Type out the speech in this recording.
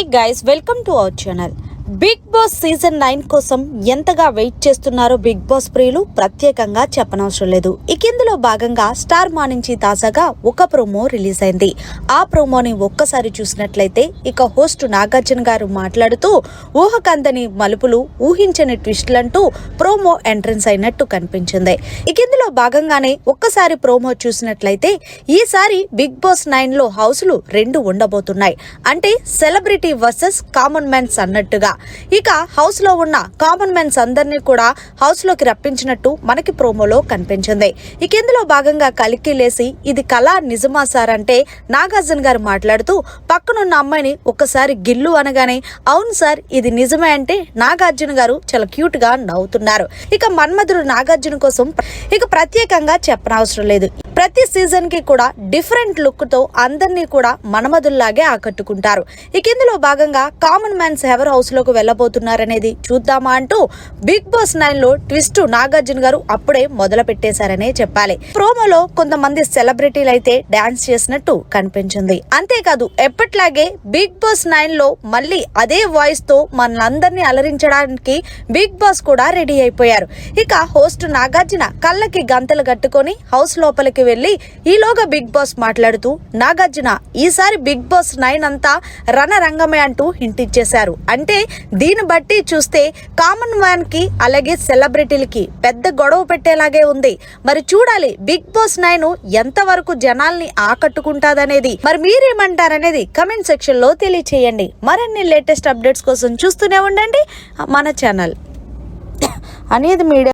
Hi guys, welcome to our channel. Bigg Boss season 9 కోసం ఎంతగా wait చేస్తున్నారో big boss ప్రియులు ప్రత్యేకంగా చెప్పనవసరం లేదు. ఇక ఇందులో భాగంగా స్టార్ మా నుంచి తాజాగా ఒక ప్రోమో రిలీజ్ అయింది. ఆ ప్రోమోని ఒక్కసారి చూసినట్లయితే ఇక హోస్ట్ నాగార్జున గారు మాట్లాడుతూ ఊహకందని మలుపులు, ఊహించని ట్విస్టులంటూ ప్రోమో ఎంట్రన్స్ అయినట్టు కనిపించింది. ఇక ఇందులో భాగంగానే ఒక్కసారి ప్రోమో చూసినట్లయితే ఈసారి బిగ్ బాస్ 9 లో హౌస్లు 2 ఉండబోతున్నాయి. అంటే సెలబ్రిటీ వర్సెస్ కామన్ మ్యాన్స్ అన్నట్టుగా. ఇక హౌస్ లో ఉన్న కామన్ మ్యాన్స్ అందరినీ కూడా హౌస్ లోకి రప్పించినట్టు మనకి ప్రోమోలో కనిపించింది. ఇక ఇందులో భాగంగా కలికి లేసి ఇది కళ నిజమా సార్ అంటే నాగార్జున గారు మాట్లాడుతూ పక్కనున్న అమ్మాయిని ఒక్కసారి గిల్లు అనగానే అవును సార్ ఇది నిజమే అంటే నాగార్జున గారు చాలా క్యూట్ గా నవ్వుతున్నారు. ఇక మన్మధుడు నాగార్జున కోసం ఇక ప్రత్యేకంగా చెప్పనవసరం లేదు. ప్రతి సీజన్ కి కూడా డిఫరెంట్ లుక్ తో అందరినీ కూడా మన్మధుల్లాగే ఆకట్టుకుంటారు. ఇక ఇందులో భాగంగా కామన్ మ్యాన్స్ ఎవరు హౌస్ లోకి వెళ్ళబోతున్నారనేది చూద్దామా అంటూ బిగ్ బాస్ 9 లో ట్విస్ట్ నాగార్జున గారు అప్పుడే మొదలు పెట్టేశారనే చెప్పాలి. ప్రోమోలో కొంతమంది సెలబ్రిటీలు అయితే డాన్స్ చేసినట్టు కనిపించింది. అంతేకాదు ఎప్పట్లాగే బిగ్ బాస్ 9 లో మళ్ళీ అదే వాయిస్ తో మనందరినీ అలరించడానికి బిగ్ బాస్ కూడా రెడీ అయిపోయారు. ఇక హోస్ట్ నాగార్జున కళ్ళకి గంతలు కట్టుకొని హౌస్ లోపలికి వెళ్లి ఈలోగా బిగ్ బాస్ మాట్లాడుతూ నాగార్జున ఈసారి బిగ్ బాస్ 9 అంతా రణరంగమే అంటూ హింట్ ఇచ్చేశారు. అంటే దీన్ని బట్టి చూస్తే కామన్ మ్యాన్ కి అలాగే సెలబ్రిటీలకి పెద్ద గొడవ పెట్టేలాగే ఉంది. మరి చూడాలి బిగ్ బాస్ 9 ఎంతవరకు జనాల్ని ఆకట్టుకుంటాదనేది. మరి మీరేమంటారనేది కమెంట్ సెక్షన్ లో తెలియచేయండి. మరిన్ని లేటెస్ట్ అప్డేట్స్ కోసం చూస్తూనే ఉండండి మన ఛానల్ అనేది మీడియా.